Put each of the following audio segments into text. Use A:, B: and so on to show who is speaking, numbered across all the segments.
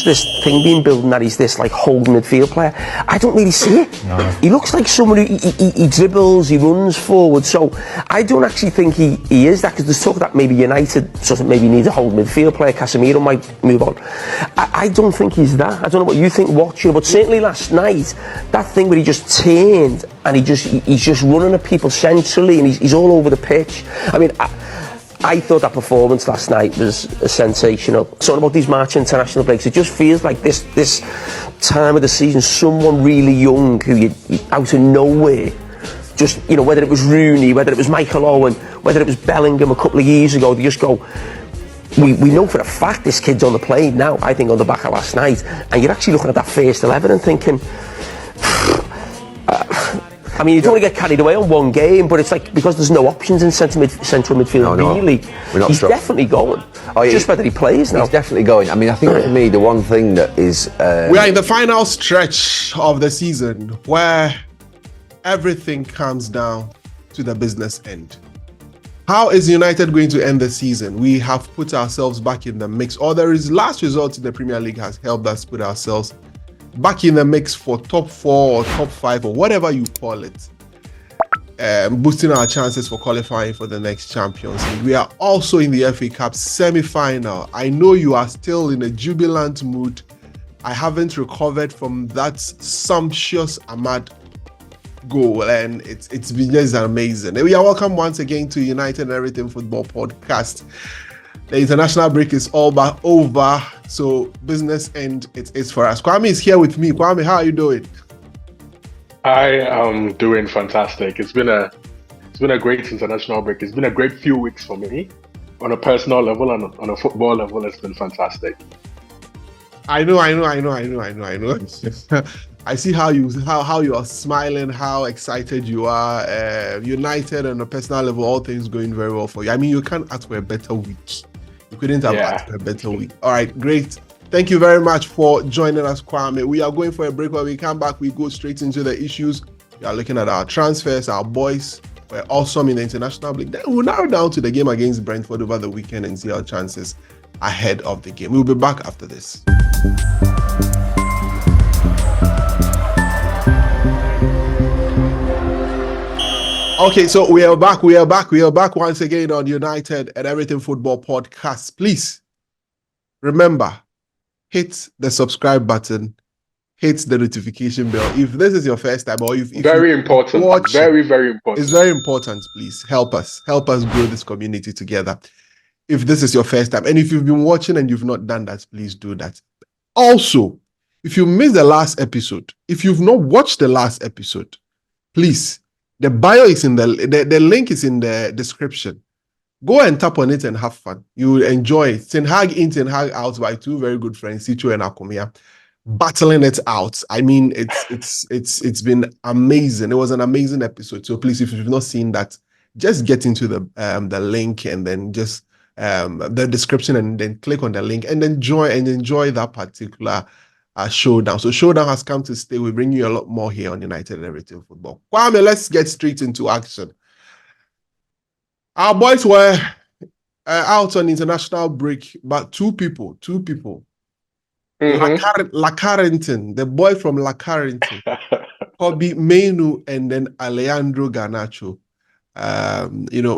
A: this thing being built that he's this like holding midfield player. I don't really see it. No. He looks like someone who he dribbles, he runs forward. So I don't actually think he is that, because there's talk that maybe United sort of maybe needs a holding midfield player. Casemiro might move on. I don't think he's that. I don't know what you think watching, but certainly last night, that thing where he just turned and he's just running at people centrally and he's all over the pitch. I mean, I thought that performance last night was sensational. Talking about these March international breaks, it just feels like this time of the season, someone really young who you out of nowhere, just, you know, whether it was Rooney, whether it was Michael Owen, whether it was Bellingham a couple of years ago, they just go, we know for a fact this kid's on the plane now, I think on the back of last night, and you're actually looking at that first 11 and thinking, I mean, you don't want to get carried away on one game, but it's like, because there's no options in central midfield, really, he's definitely going. Just whether he plays now.
B: He's definitely going. I mean, I think for me, the one thing that is...
C: we are in the final stretch of the season where everything comes down to the business end. How is United going to end the season? We have put ourselves back in the mix, or the last result in the Premier League has helped us put ourselves back in the mix for top 4 or top 5 or whatever you call it, boosting our chances for qualifying for the next Champions League. We are also in the FA Cup semi-final. I know you are still in a jubilant mood. I haven't recovered from that sumptuous Ahmad goal, and it's been just amazing. We are welcome once again to United and Everything Football Podcast. The international break is all but over, so business end it is for us. Kwame is here with me. Kwame, how are you doing?
D: I am doing fantastic. It's been a great international break. It's been a great few weeks for me, on a personal level and on a football level. It's been fantastic.
C: I know. I see how you are smiling, how excited you are. United on a personal level, all things going very well for you. I mean, you can't ask for a better week. You couldn't have asked for a better week. All right, great. Thank you very much for joining us, Kwame. We are going for a break. When we come back, we go straight into the issues. We are looking at our transfers, our boys. We're awesome in the international league. Then we'll narrow down to the game against Brentford over the weekend and see our chances ahead of the game. We'll be back after this. Okay, so we are back once again on United and Everything Football Podcast. Please remember, hit the subscribe button, hit the notification bell. If this is your first time, or if
D: very important, very important.
C: It's very important. Please help us grow this community together. If this is your first time, and if you've been watching and you've not done that, please do that. Also, if you missed the last episode, if you've not watched the last episode, please. The bio is in the link is in the description. Go and tap on it and have fun. You will enjoy it. Ten Hag in, Ten Hag out by two very good friends, Sicho and Akomia, battling it out. I mean, it's been amazing. It was an amazing episode. So please, if you've not seen that, just get into the link and then just the description and then click on the link and enjoy that particular showdown. So showdown has come to stay. We bring you a lot more here on United and Everything Football. Kwame, let's get straight into action. Our boys were out on international break, but two people. La Carrington, the boy from La Carrington, Kobbie Mainoo, and then Alejandro Garnacho,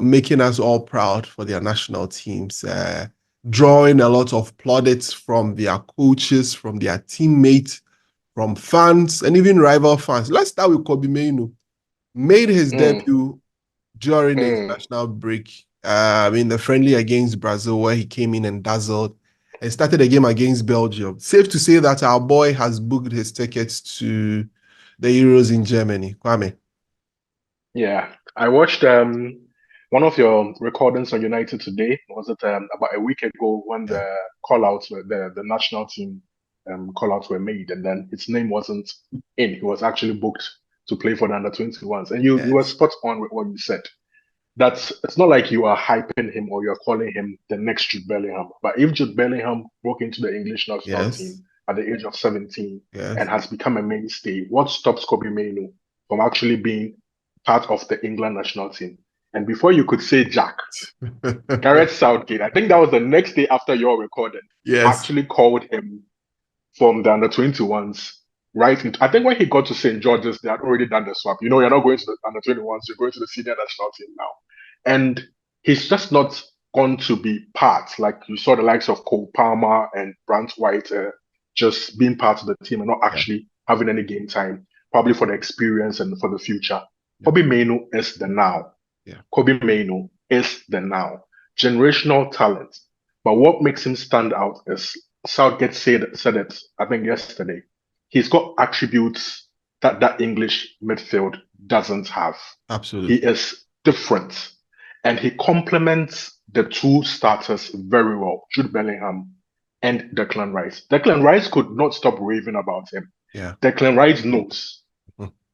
C: making us all proud for their national teams. Drawing a lot of plaudits from their coaches, from their teammates, from fans, and even rival fans. Let's start with Kobbie Mainoo. Made his debut during the international break in the friendly against Brazil, where he came in and dazzled, and started a game against Belgium. Safe to say that our boy has booked his tickets to the Euros in Germany. Kwame.
D: Yeah, I watched one of your recordings on United Today. Was it about a week ago when the call-outs were the national team call-outs were made, and then his name wasn't in. He was actually booked to play for the under-21s. And you were spot on with what you said. It's not like you are hyping him or you're calling him the next Jude Bellingham. But if Jude Bellingham broke into the English national team at the age of 17 and has become a mainstay, what stops Kobbie Mainoo from actually being part of the England national team? And before you could say Jack, Gareth Southgate, I think that was the next day after your recording, actually called him from the under-21s right into, I think when he got to St. George's, they had already done the swap. You're not going to the under-21s, you're going to the senior national team now. And he's just not going to be part, like you saw the likes of Cole Palmer and Brant White just being part of the team and not actually having any game time, probably for the experience and for the future. Kobbie Mainoo is the now. Kobbie Mainoo is the now. Generational talent. But what makes him stand out is Southgate said it, I think yesterday. He's got attributes that that English midfield doesn't have.
C: Absolutely.
D: He is different. And he complements the two starters very well, Jude Bellingham and Declan Rice. Declan Rice could not stop raving about him.
C: Yeah.
D: Declan Rice knows.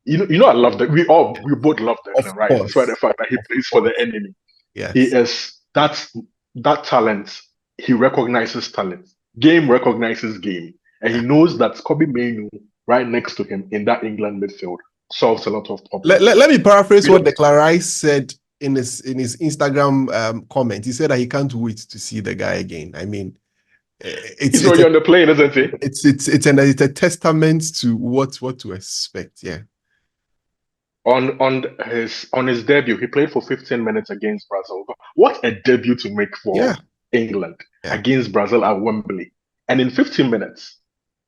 D: You know, I love that. We both love Declan Rice, despite the fact that he plays for the enemy.
C: Yes.
D: He is that talent. He recognizes talent. Game recognizes game, and he knows that Kobbie Mainoo right next to him in that England midfield solves a lot of problems.
C: Let me paraphrase what Declan Rice said in his Instagram comment. He said that he can't wait to see the guy again. I mean,
D: he's already on the plane, isn't he?
C: It's a testament to what to expect. Yeah.
D: On his debut, he played for 15 minutes against Brazil. What a debut to make for England against Brazil at Wembley. And in 15 minutes,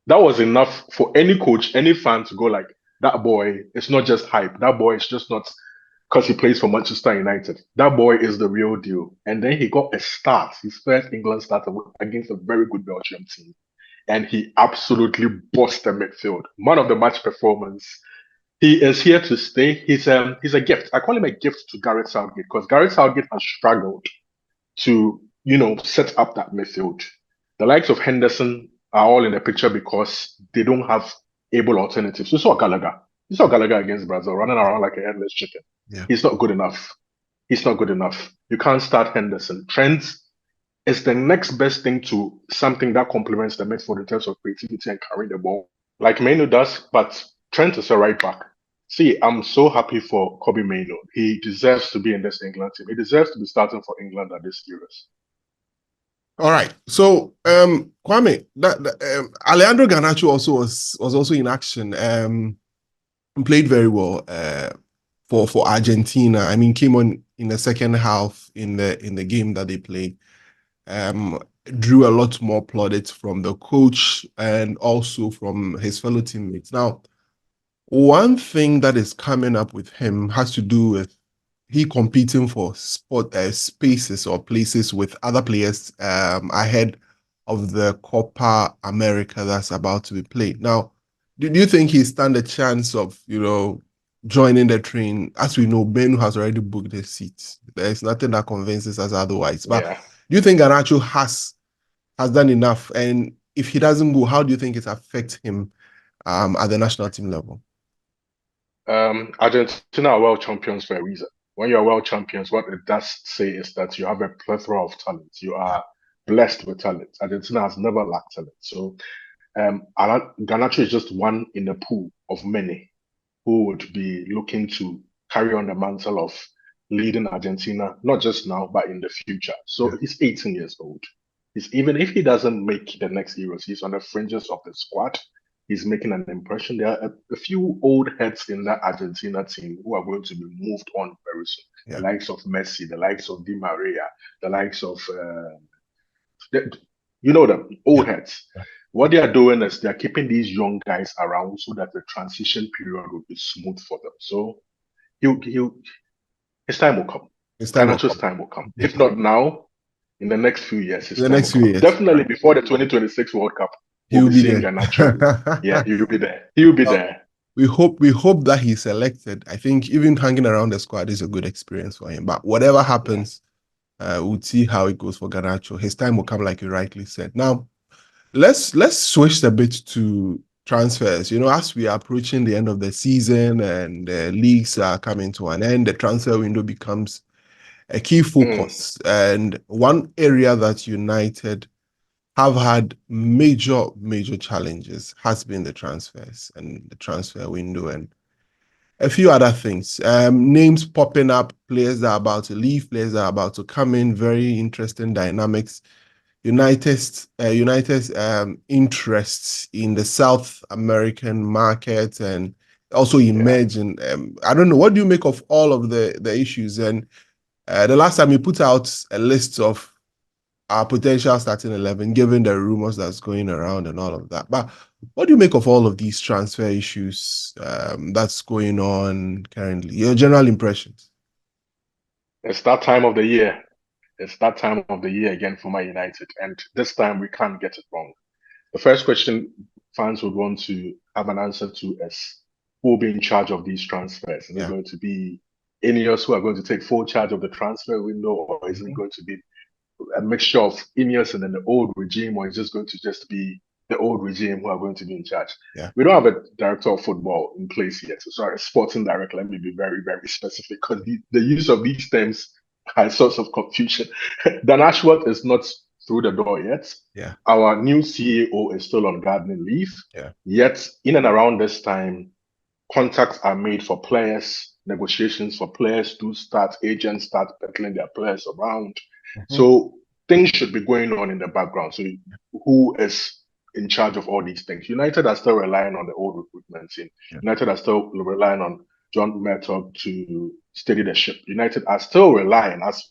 D: that was enough for any coach, any fan to go like, that boy, it's not just hype. That boy is just not because he plays for Manchester United. That boy is the real deal. And then he got a start, his first England start against a very good Belgium team. And he absolutely bossed the midfield. Man of the match performance. He is here to stay. He's a gift. I call him a gift to Gareth Southgate because Gareth Southgate has struggled to, set up that midfield. The likes of Henderson are all in the picture because they don't have able alternatives. You saw Gallagher. You saw Gallagher against Brazil running around like a headless chicken.
C: Yeah.
D: He's not good enough. He's not good enough. You can't start Henderson. Trent is the next best thing to something that complements the midfield in terms of creativity and carrying the ball, like Mainoo does, but Trent is a right back. See, I'm so happy for Kobbie Mainoo. He deserves to be in this England team. He deserves to be starting for England at this Euros.
C: All right. So, Kwame, Alejandro Garnacho also was also in action. Played very well for Argentina. I mean, came on in the second half in the game that they played. Drew a lot more plaudits from the coach and also from his fellow teammates. Now, one thing that is coming up with him has to do with he competing for spaces or places with other players ahead of the Copa America that's about to be played. Now, do you think he stand a chance of, joining the train? As we know, Ben has already booked his seats. There's nothing that convinces us otherwise. But do you think Garnacho has done enough? And if he doesn't go, how do you think it affects him at the national team level?
D: Argentina are world champions for a reason. When you are world champions, what it does say is that you have a plethora of talent. You are blessed with talent. Argentina has never lacked talent. So Garnacho is just one in a pool of many who would be looking to carry on the mantle of leading Argentina, not just now, but in the future. So he's 18 years old. Even if he doesn't make the next Euros, he's on the fringes of the squad. He's making an impression. There are a few old heads in that Argentina team who are going to be moved on very soon. The likes of Messi, the likes of Di Maria, the likes of, them, old heads. What they are doing is they are keeping these young guys around so that the transition period will be smooth for them. So his time will come. Garnacho's time will come. If not now, in the next few years. Definitely before the 2026 World Cup.
C: He'll be there.
D: Yeah, he'll be there. He'll be there.
C: We hope that he's selected. I think even hanging around the squad is a good experience for him. But whatever happens, we'll see how it goes for Garnacho. His time will come, like you rightly said. Now, let's switch a bit to transfers. As we are approaching the end of the season and the leagues are coming to an end, the transfer window becomes a key focus. And one area that United have had major challenges has been the transfers and the transfer window and a few other things. Names popping up, players that are about to leave, players that are about to come in, very interesting dynamics United's interests in the South American market and also emerging. I don't know. What do you make of all of the issues? And the last time you put out a list of our potential starting 11, given the rumors that's going around and all of that. But what do you make of all of these transfer issues that's going on currently? Your general impressions?
D: It's that time of the year. It's that time of the year again for Man United, and this time we can't get it wrong. The first question fans would want to have an answer to is who will be in charge of these transfers? Is it going to be Ineos who are going to take full charge of the transfer window, or is it going to be a mixture of Ineos and then the old regime, or is this going to just be the old regime who are going to be in charge?
C: Yeah.
D: We don't have a director of football in place yet. So sorry, sporting director, let me be very, very specific, because the use of these terms has sorts of confusion. Dan Ashworth is not through the door yet.
C: Yeah.
D: Our new CEO is still on gardening leave.
C: Yeah.
D: Yet, in and around this time, contacts are made for players, negotiations for players to start, agents start peddling their players around. So things should be going on in the background. So who is in charge of all these things? United are still relying on the old recruitment team.
C: Yeah.
D: United are still relying on John Murtough to steady the ship. United are still relying, as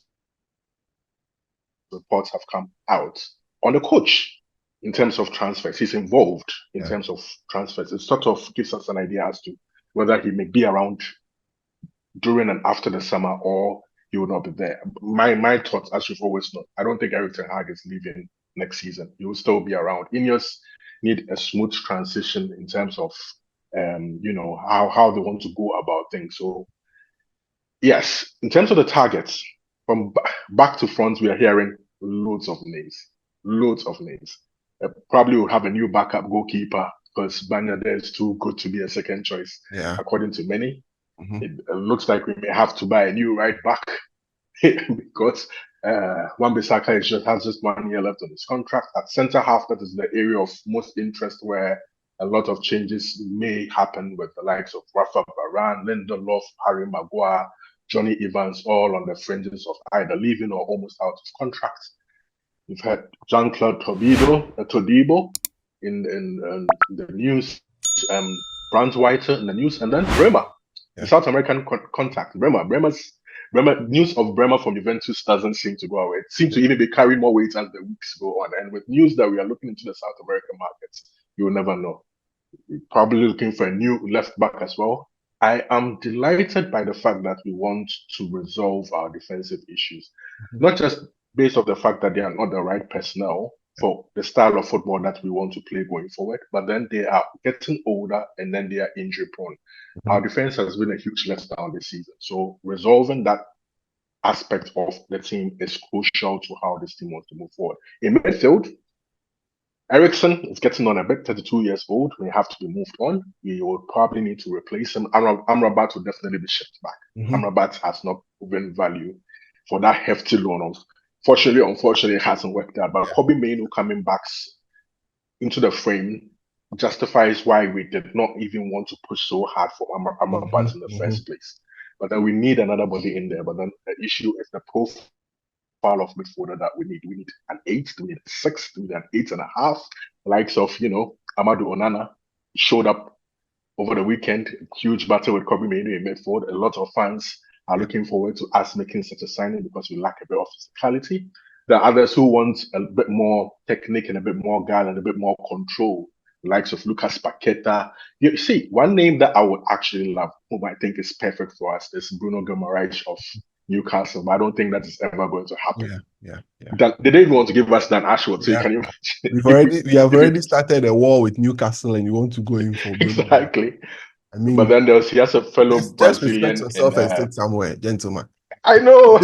D: reports have come out, on the coach in terms of transfers. He's involved in terms of transfers. It sort of gives us an idea as to whether he may be around during and after the summer, or he will not be there. My thoughts, as you've always known, I don't think Erik ten Hag is leaving next season. He will still be around. Ineos need a smooth transition in terms of how they want to go about things. So yes, in terms of the targets, from back to front, we are hearing loads of names. Probably will have a new backup goalkeeper because Banya there is too good to be a second choice, according to many. It looks like we may have to buy a new right back because Wan-Bissaka has just 1 year left on his contract. At centre half, that is the area of most interest where a lot of changes may happen with the likes of Rafa Varane, Lindelof, Harry Maguire, Johnny Evans, all on the fringes of either leaving or almost out of contract. You've had Jean-Claude Todibo in the news, Brand Whiter in the news, and then Bremer. The South American contact, Bremer's news of Bremer from Juventus doesn't seem to go away. It seems to even be carrying more weight as the weeks go on. And with news that we are looking into the South American markets, you will never know. We're probably looking for a new left back as well. I am delighted by the fact that we want to resolve our defensive issues, not just based on the fact that they are not the right personnel for the style of football that we want to play going forward, but then they are getting older and then they are injury prone. Our defense has been a huge letdown this season. So resolving that aspect of the team is crucial to how this team wants to move forward. In midfield, Eriksen is getting on a bit, 32 years old, may have to be moved on. We will probably need to replace him. Amrabat will definitely be shipped back. Amrabat has not proven value for that hefty loan. Unfortunately, it hasn't worked out. But Kobbie Mainoo coming back into the frame justifies why we did not even want to push so hard for Amrabat in the first place. But then we need another body in there. But then the issue is the profile of midfielder that we need. We need an 8, we need a 6, we need an 8.5. The likes of, Amadou Onana showed up over the weekend. Huge battle with Kobbie Mainoo in midfield. A lot of fans are looking forward to us making such a signing because we lack a bit of physicality. There are others who want a bit more technique and a bit more guile and a bit more control. The likes of Lucas Paqueta. You see, one name that I would actually love, whom I think is perfect for us, is Bruno Guimaraes of Newcastle. But I don't think that is ever going to happen. They didn't even want to give us Dan Ashworth, so you can imagine.
C: We have already started a war with Newcastle, and you want to go in for Bruno.
D: Exactly.
C: I mean,
D: but then he has a fellow Brazilian.
C: Just respect yourself and sit somewhere, gentlemen.
D: I know.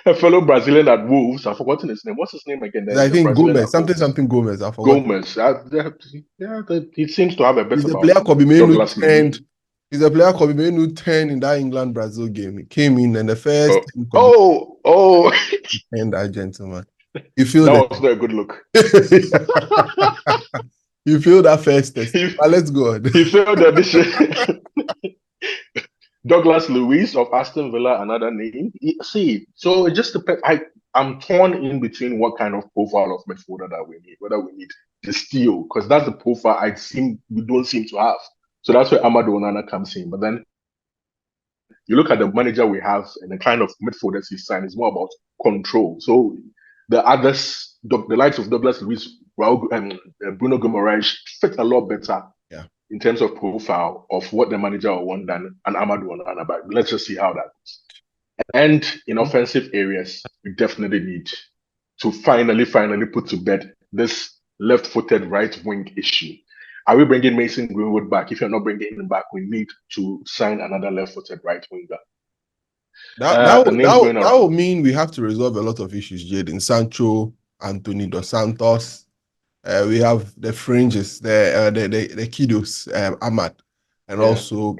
D: A fellow Brazilian at Wolves. I've forgotten his name. What's his name again?
C: I think Gomez. Something Gomez. I forgot.
D: Gomez. He seems to have a bit
C: He's
D: of
C: a player Kobbie Mainoo He's a player Kobbie Mainoo turned in that England-Brazil game. He came in and the first and that gentleman. You feel
D: that was not a good look.
C: You feel that first test. But let's go on.
D: He failed the audition. Douglas Luiz of Aston Villa, another name. So it just depends. I'm torn in between what kind of profile of midfielder that we need. Whether we need the steel, because that's the profile we don't seem to have. So that's where Amadou Onana comes in. But then you look at the manager we have and the kind of midfielders he signed, is more about control. So the others, the likes of Douglas Luiz, Raul, and Bruno Guimaraes fit a lot better in terms of profile of what the manager will want than an Amadou Onana. But let's just see how that goes. And in offensive areas, we definitely need to finally put to bed this left-footed right wing issue. Are we bringing Mason Greenwood back? If you're not bringing him back, we need to sign another left-footed right winger.
C: That will mean we have to resolve a lot of issues, Jaden. Sancho, Anthony Dos Santos. We have the fringes, the kiddos, Ahmad, and also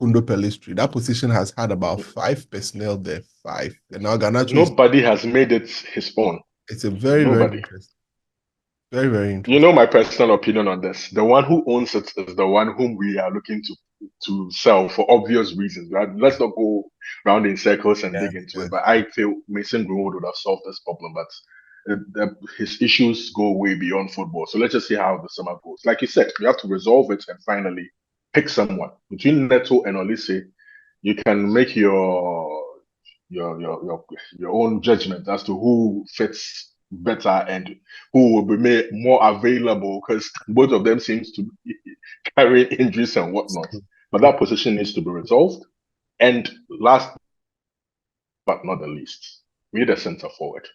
C: Kundo Pelistri. That position has had about 5 personnel there, 5. And now Garnacho.
D: Nobody has made it his own.
C: It's a very interesting. Very, very interesting.
D: You know my personal opinion on this. The one who owns it is the one whom we are looking to sell for obvious reasons. Right? Let's not go round in circles and dig into it. But I feel Mason Greenwood would have solved this problem. But his issues go way beyond football. So let's just see how the summer goes. Like you said, you have to resolve it and finally pick someone. Between Neto and Olise, you can make your own judgment as to who fits better and who will be made more available, because both of them seems to be carrying injuries and whatnot. But that position needs to be resolved. And last but not the least, we need a centre forward.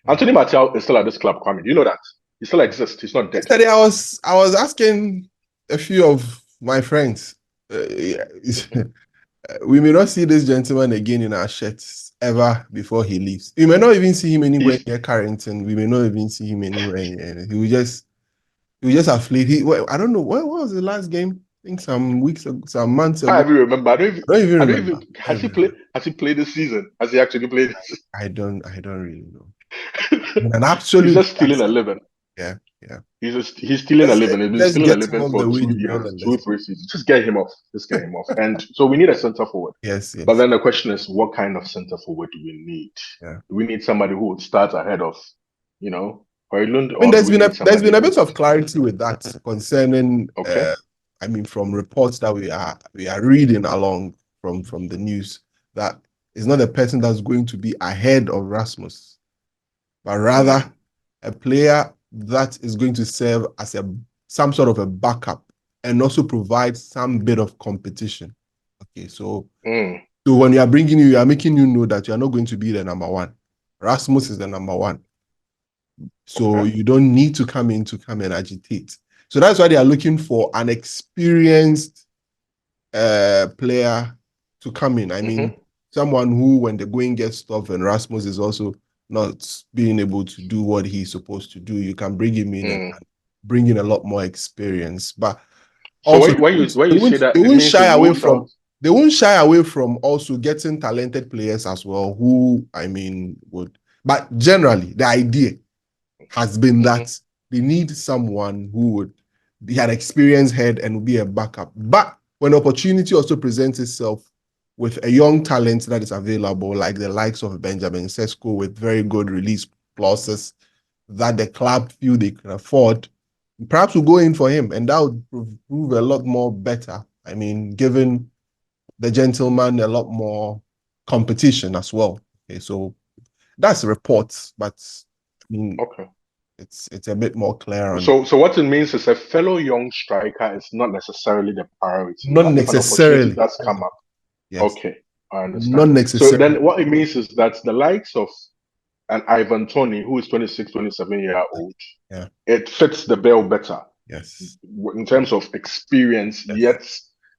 D: Anthony Martial is still at this club, Kwame. You know that. He still exists. He's not dead.
C: Yesterday, I was asking a few of my friends. We may not see this gentleman again in our shirts ever before he leaves. We may not even see him anywhere near Carrington. We may not even see him anywhere. He will just have played. I don't know. What was the last game? I think some months ago.
D: I don't even remember. I don't even remember. Has he played this season? Has he actually played this season?
C: I don't really know. An absolute.
D: He's just stealing a living.
C: Yeah.
D: He's stealing a living. He's been stealing a living for 2 years, 2 3 seasons. Just get him off. And so we need a centre forward.
C: Yes.
D: But then the question is, what kind of centre forward do we need?
C: Yeah.
D: Do we need somebody who would start ahead of, Højlund?
C: I mean, there's been a bit of clarity with that concerning. From reports that we are reading along from the news, that it's not a person that's going to be ahead of Rasmus, but rather a player that is going to serve as some sort of a backup and also provide some bit of competition. Okay, so when you are bringing you are making you know that you are not going to be the number one. Rasmus is the number one. So you don't need to come and agitate. So that's why they are looking for an experienced player to come in. I mean, someone who, when the going gets tough and Rasmus is also not being able to do what he's supposed to do, you can bring him in and bring in a lot more experience. But also,
D: so when you say that,
C: they won't shy away from also getting talented players as well, who would. But generally, the idea has been that they need someone who would be an experienced head and would be a backup. But when opportunity also presents itself with a young talent that is available, like the likes of Benjamin Sesko, with very good release clauses that the club feel they can afford, perhaps we'll go in for him, and that would prove a lot more better. I mean, giving the gentleman a lot more competition as well. Okay, so that's reports, but it's a bit more clear.
D: So what it means is a fellow young striker is not necessarily the priority.
C: Not necessarily.
D: That's come up. Yes. Okay, I understand.
C: Not necessarily.
D: So then what it means is that the likes of an Ivan Toney, who is 26, 27-year-old, it fits the bill better.
C: Yes.
D: In terms of experience, yet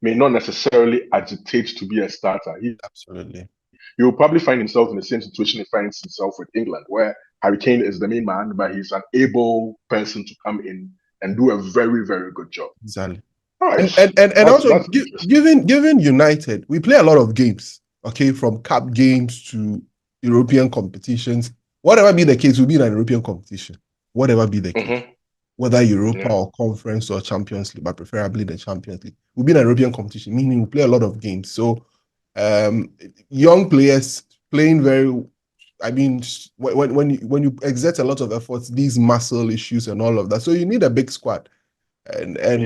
D: may not necessarily agitate to be a starter.
C: Absolutely.
D: He will probably find himself in the same situation he finds himself with England, where Harry Kane is the main man, but he's an able person to come in and do a very, very good job.
C: Exactly.
D: Right.
C: And also, given United, we play a lot of games, okay, from cup games to European competitions. Whatever be the case, we'll be in an European competition. Whatever be the case, whether Europa or Conference or Champions League, but preferably the Champions League. We'll be in an European competition, meaning we play a lot of games. So, young players playing very I mean, when you exert a lot of efforts, these muscle issues and all of that, so you need a big squad. And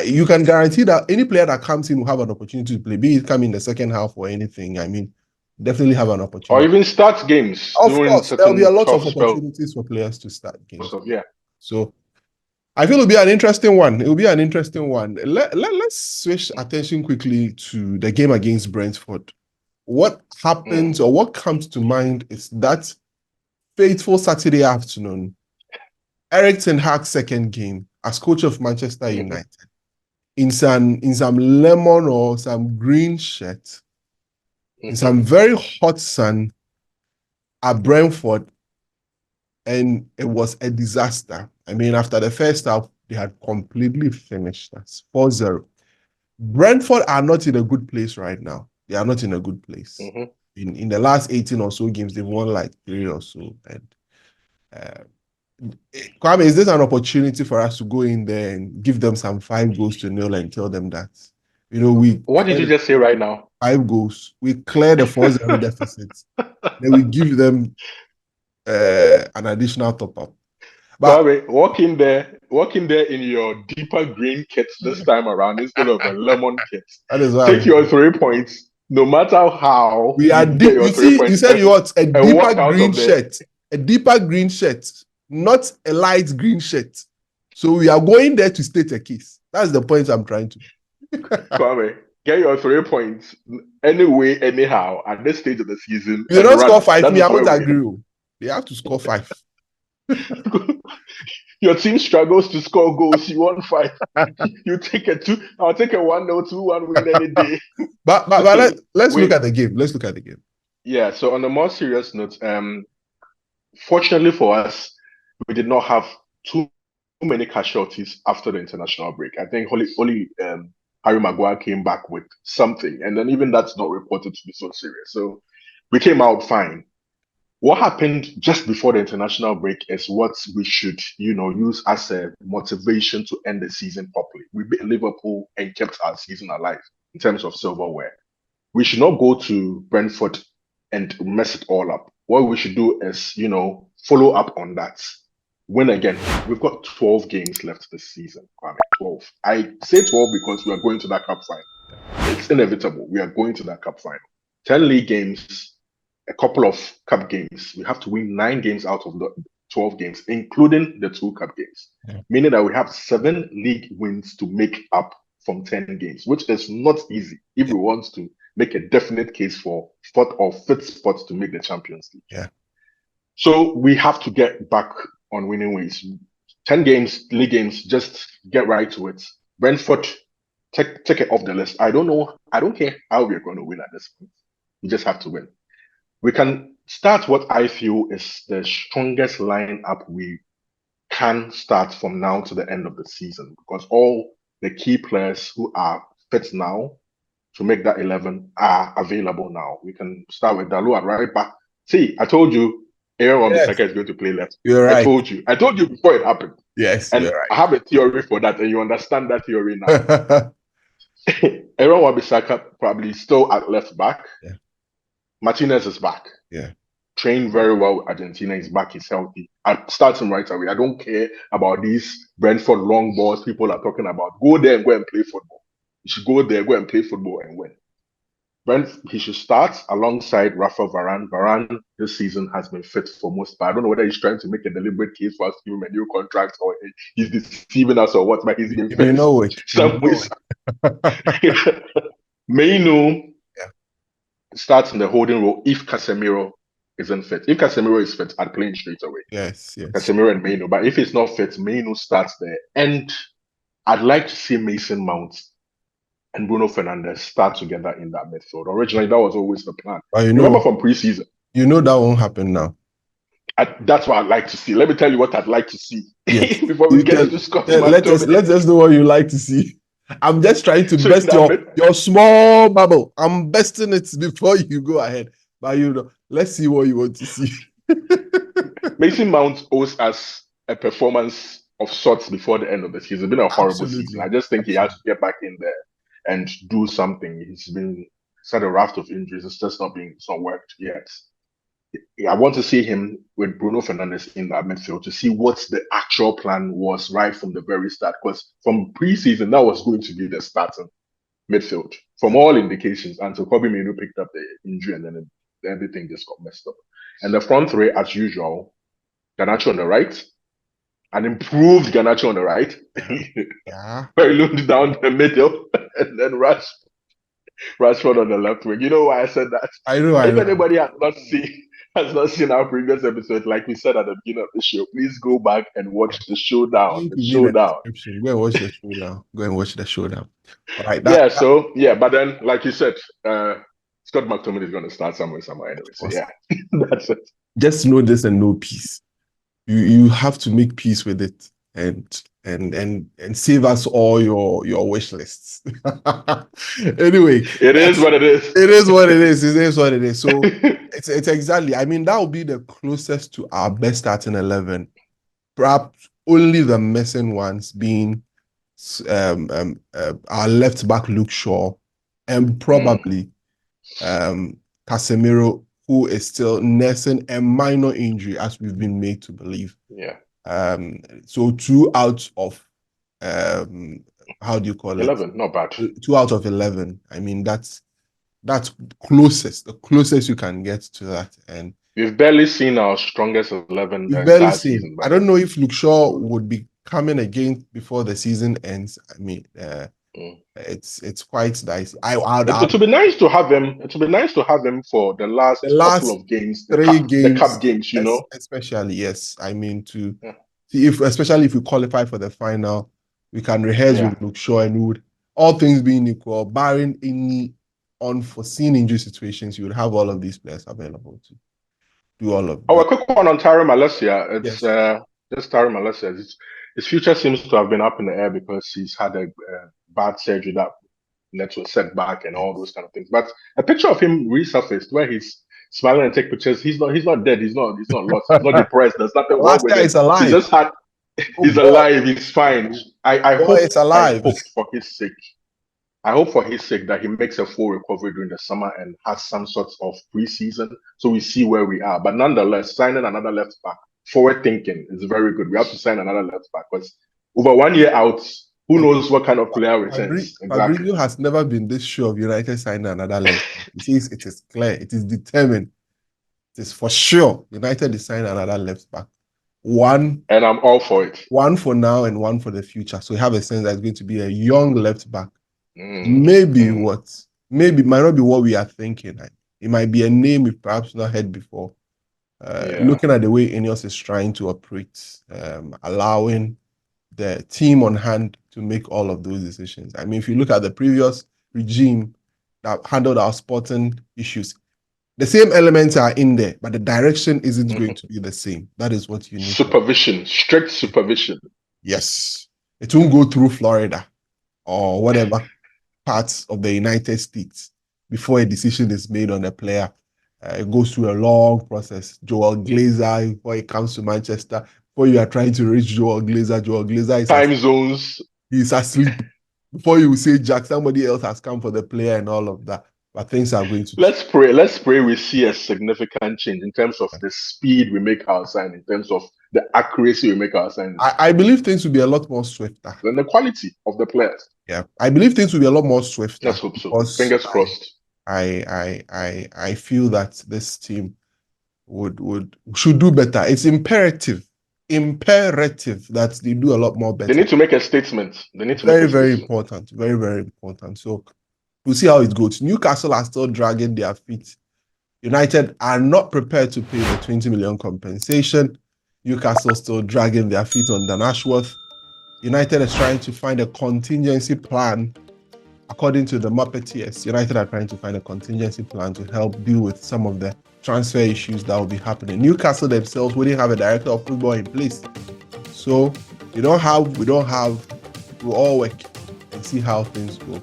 C: you can guarantee that any player that comes in will have an opportunity to play, be it come in the second half or anything. I mean, definitely have an
D: Or
C: opportunity.
D: even start games
C: Of
D: during
C: course, there'll be a
D: certain
C: lot
D: tough
C: of
D: spells.
C: opportunities for players to start games.
D: So, yeah.
C: So I feel it'll be an interesting one. It will be an interesting one. Let's switch attention quickly to the game against Brentford. What happens or what comes to mind is that fateful Saturday afternoon, Erik ten Hag's second game as coach of Manchester United, in some lemon or some green shirt, in some very hot sun at Brentford, and it was a disaster. I mean, after the first half, they had completely finished us 4-0. Brentford are not in a good place right now. They are not in a good place. In the last 18 or so games, they've won like 3 or so. And Kwame, is this an opportunity for us to go in there and give them some 5-0 and tell them that,
D: What did you just say right now?
C: 5 goals. We clear the 4-0 deficit. Then we give them an additional top-up.
D: But Kwame, walk in there in your deeper green kit this time around instead of a lemon kit.
C: That is why
D: Take your 3 points, no matter how.
C: We are deep. You see, you said you want a deeper green shirt. A deeper green shirt, not a light green shirt. So we are going there to state a case. That's the point I'm trying to.
D: Kwame, get your 3 points anyway, anyhow, at this stage of the season.
C: If they don't score 5, me, I won't agree. They have to score 5.
D: Your team struggles to score goals. You want 5. You take a 2. I'll take a 1-0, 2-1 win any day.
C: But let's look at the game. Let's look at the game. Yeah.
D: So on a more serious note, fortunately for us, we did not have too many casualties after the international break. I think only Harry Maguire came back with something, and then even that's not reported to be so serious. So we came out fine. What happened just before the international break is what we should, use as a motivation to end the season properly. We beat Liverpool and kept our season alive in terms of silverware. We should not go to Brentford and mess it all up. What we should do is, follow up on that. Win again. We've got 12 games left this season, Kwame. 12. I say 12 because we are going to that cup final. It's inevitable. We are going to that cup final. 10 league games, a couple of cup games. We have to win 9 games out of the 12 games, including the 2 cup games. Meaning that we have 7 league wins to make up from 10 games, which is not easy if we want to make a definite case for 4th or 5th spot to make the Champions League.
C: Yeah.
D: So we have to get back on winning ways. 10 games, league games, just get right to it. Brentford, take it off the list. I don't know. I don't care how we're going to win at this point. We just have to win. We can start what I feel is the strongest lineup we can start from now to the end of the season, because all the key players who are fit now to make that 11 are available now. We can start with Dalot at right back. See, I told you Aaron Wan-Bissaka is going to play left.
C: You're right.
D: I told you before it happened.
C: Yes,
D: and
C: you're right.
D: I have a theory for that, and you understand that theory now. Aaron Wan-Bissaka probably still at left back.
C: Yeah.
D: Martinez is back.
C: Yeah.
D: Trained very well with Argentina. He's back. He's healthy. I'll start him right away. I don't care about these Brentford long balls people are talking about. Go there and go and play football. You should go there, go and play football and win. He should start alongside Rafa Varane. Varane this season has been fit for most part. I don't know whether he's trying to make a deliberate case for us to give him a new contract or he's deceiving us or what, but he's been fit.
C: You know it.
D: Some ways. Mainoo starts in the holding role if Casemiro isn't fit. If Casemiro is fit, I'd play him straight away.
C: Yes.
D: Casemiro and Mainoo. But if it's not fit, Mainoo starts there. And I'd like to see Mason Mount and Bruno Fernandes start together in that midfield. Originally, that was always the plan. Remember from preseason.
C: You know that won't happen now.
D: That's what I'd like to see. Let me tell you what I'd like to see.
C: Yes.
D: Before we get into Scotland.
C: Let's just know what you like to see. I'm just trying to best your small bubble. I'm besting it before you go ahead. But let's see what you want to see.
D: Mason Mount owes us a performance of sorts before the end of the season. It's been a horrible season. I just think he has to get back in there and do something. He's had a raft of injuries. It's not worked yet. I want to see him with Bruno Fernandes in that midfield to see what the actual plan was right from the very start. Because from preseason, that was going to be the starting midfield from all indications until Kobbie Mainoo picked up the injury and then everything just got messed up. And the front three, as usual, Garnacho on the right, an improved Garnacho on the right,
C: Yeah.
D: Mainoo down the middle, and then Rashford on the left wing. You know why I said that?
C: I know.
D: If anybody has not seen our previous episode, like we said at the beginning of the show, please go back and watch the showdown.
C: Link
D: The
C: will be in the
D: showdown.
C: description. Go and watch the showdown. Go and watch the showdown. All right.
D: But then, like you said, Scott McTominay is going to start somewhere anyway. So yeah, that's it.
C: Just know this and know peace. You have to make peace with it and save us all your wish lists. Anyway,
D: it is what it is.
C: It is what it is. It is what it is. So it's exactly. I mean, that will be the closest to our best starting 11. Perhaps only the missing ones being our left back Luke Shaw and probably Casemiro, who is still nursing a minor injury, as we've been made to believe.
D: Yeah.
C: So 2 out of how do you call
D: 11,
C: it?
D: not bad.
C: 2 out of 11. I mean, that's the closest you can get to that. And
D: we've barely seen our strongest 11
C: we've barely seen.
D: season.
C: I don't know if Luke Shaw would be coming again before the season ends. I mean, it's quite dicey.
D: It would be nice to have him. It would be nice to have him for the last couple of games, the cup games. You know,
C: especially yes. I mean, see especially if we qualify for the final, we can rehearse with Luke Shaw, and we would, all things being equal, barring any unforeseen injury situations, you would have all of these players available to do all of.
D: A quick one on Tyrone Malacia. It's just Tyrone Malacia. His future seems to have been up in the air because he's had a bad surgery that led to a setback and all those kind of things. But a picture of him resurfaced where he's smiling and take pictures. He's not dead. He's not lost. He's not depressed. There's nothing wrong with him.
C: He's alive.
D: He just had. He's alive. He's fine. I hope
C: it's alive.
D: I hope for his sake. I hope for his sake that he makes a full recovery during the summer and has some sort of preseason so we see where we are. But nonetheless, signing another left back, forward thinking is very good. We have to sign another left back because over 1 year out, who knows what kind of player returns.
C: Fabrizio has never been this sure of United signing another left back. He says it is clear, it is determined, it is for sure United is signing another left back. One,
D: and I'm all for it.
C: One for now and one for the future. So we have a sense that it's going to be a young left back. Maybe might not be what we are thinking. It might be a name we've perhaps not heard before. Looking at the way Ineos is trying to operate, allowing the team on hand to make all of those decisions. I mean, if you look at the previous regime that handled our sporting issues, the same elements are in there, but the direction isn't going to be the same. That is what you need.
D: Supervision, strict supervision.
C: Yes. It won't go through Florida or whatever parts of the United States before a decision is made on a player. It goes through a long process. Joel Glazer, before he comes to Manchester, before you are trying to reach Joel Glazer is
D: time zones.
C: He's asleep. Before you say Jack, somebody else has come for the player and all of that. But things are going to
D: Let's pray we see a significant change in terms of the speed we make our sign, in terms of the accuracy we make our sign.
C: I believe things will be a lot more swifter.
D: And the quality of the players.
C: Yeah. I believe things will be a lot more swifter.
D: Let's hope so. Fingers crossed.
C: I feel that this team should do better. It's imperative that they do a lot more better.
D: They need to make a statement.
C: Very important. Very, very important. So we'll see how it goes. Newcastle are still dragging their feet. United are not prepared to pay the 20 million compensation. Newcastle still dragging their feet on Dan Ashworth. United is trying to find a contingency plan. According to the Muppeteers, United are trying to find a contingency plan to help deal with some of the transfer issues that will be happening. Newcastle themselves wouldn't have a director of football in place. So we don't have, we'll all work and see how things go.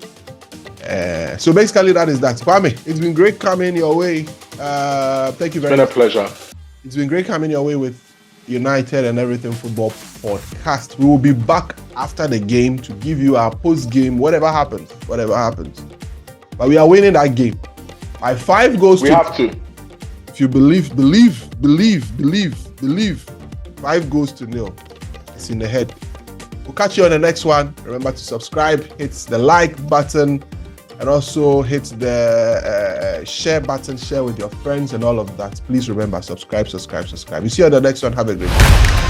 C: So basically that is that. Kwame, it's been great coming your way. Thank you very much.
D: It's been a pleasure.
C: It's been great coming your way with United and Everything Football podcast. We will be back after the game to give you our post-game, whatever happens. But we are winning that game by 5 goals.
D: We have to.
C: If you believe. 5-0. It's in the head. We'll catch you on the next one. Remember to subscribe, hit the like button, and also hit the share button, share with your friends and all of that. Please remember, subscribe. We see you on the next one. Have a great day.